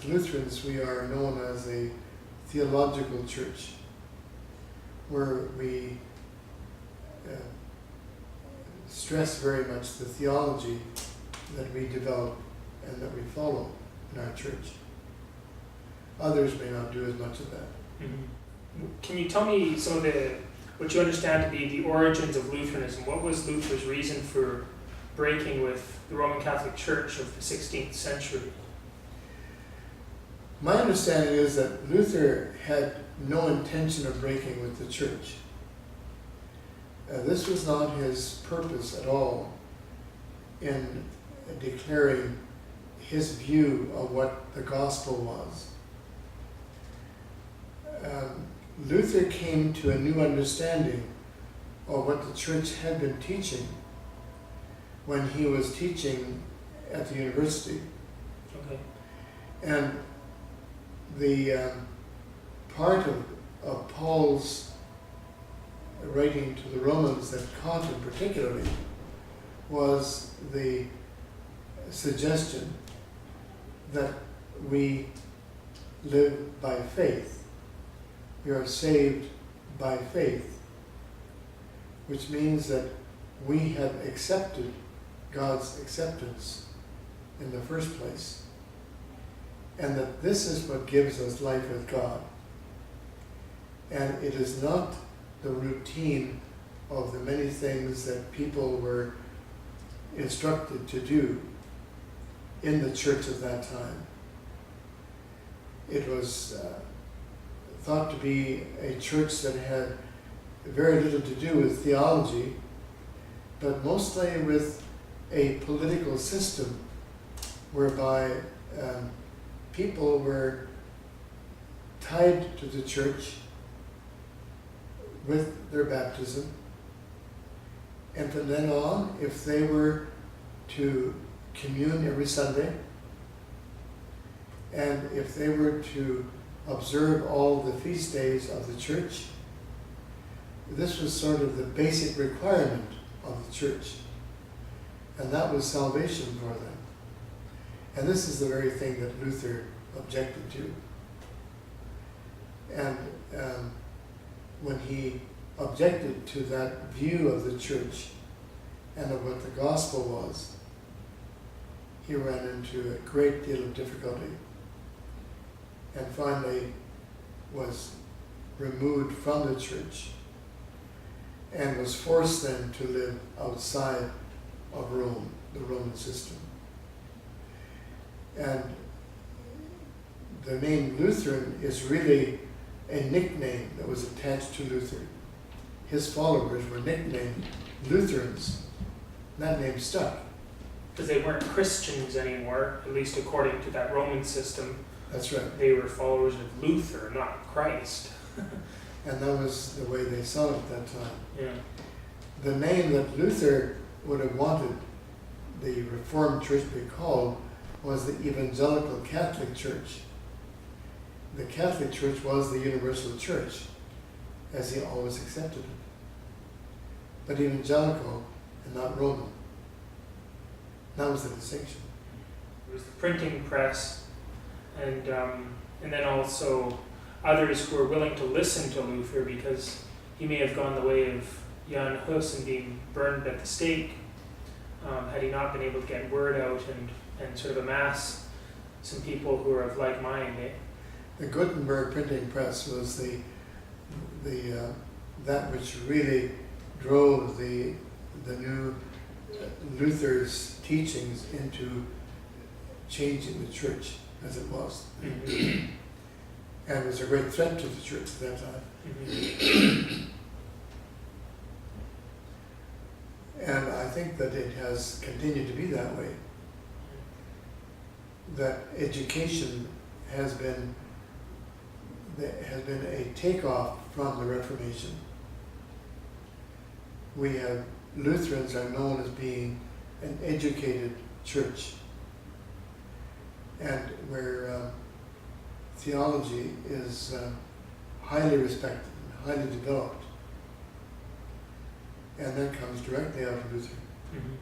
as Lutherans, we are known as a theological church, where we stress very much the theology that we develop and that we follow in our church. Others may not do as much of that. Mm-hmm. Can you tell me some of what you understand to be the origins of Lutheranism? What was Luther's reason for breaking with the Roman Catholic Church of the 16th century? My understanding is that Luther had no intention of breaking with the church. This was not his purpose at all in declaring his view of what the gospel was. Luther came to a new understanding of what the church had been teaching when he was teaching at the university. Okay. And the part of Paul's writing to the Romans that caught him particularly was the suggestion that we live by faith. We are saved by faith, which means that we have accepted God's acceptance in the first place, and that this is what gives us life with God. And it is not the routine of the many things that people were instructed to do in the church of that time. It was thought to be a church that had very little to do with theology, but mostly with a political system whereby people were tied to the church with their baptism, and from then on, if they were to commune every Sunday, and if they were to observe all the feast days of the church, this was sort of the basic requirement of the church, and that was salvation for them. And this is the very thing that Luther objected to. And when he objected to that view of the church and of what the gospel was, he ran into a great deal of difficulty, and finally was removed from the church and was forced then to live outside of Rome, the Roman system. And the name Lutheran is really a nickname that was attached to Luther. His followers were nicknamed Lutherans. That name stuck. Because they weren't Christians anymore, at least according to that Roman system. That's right. They were followers of Luther, not Christ. And that was the way they saw it at that time. Yeah. The name that Luther would have wanted the Reformed Church to be called was the Evangelical Catholic Church. The Catholic Church was the universal church, as he always accepted it. But evangelical and not Roman. That was the distinction. There was the printing press, and then also others who were willing to listen to Luther, because he may have gone the way of Jan Hus and being burned at the stake, had he not been able to get word out and sort of amass some people who are of like mind. The Gutenberg printing press was that which really drove the new Luther's teachings into changing the church as it was. Mm-hmm. And it was a great threat to the church at that time. Mm-hmm. And I think that it has continued to be that way. That education has been a takeoff from the Reformation. Lutherans are known as being an educated church, and where theology is highly respected and highly developed, and that comes directly out of Luther. Mm-hmm.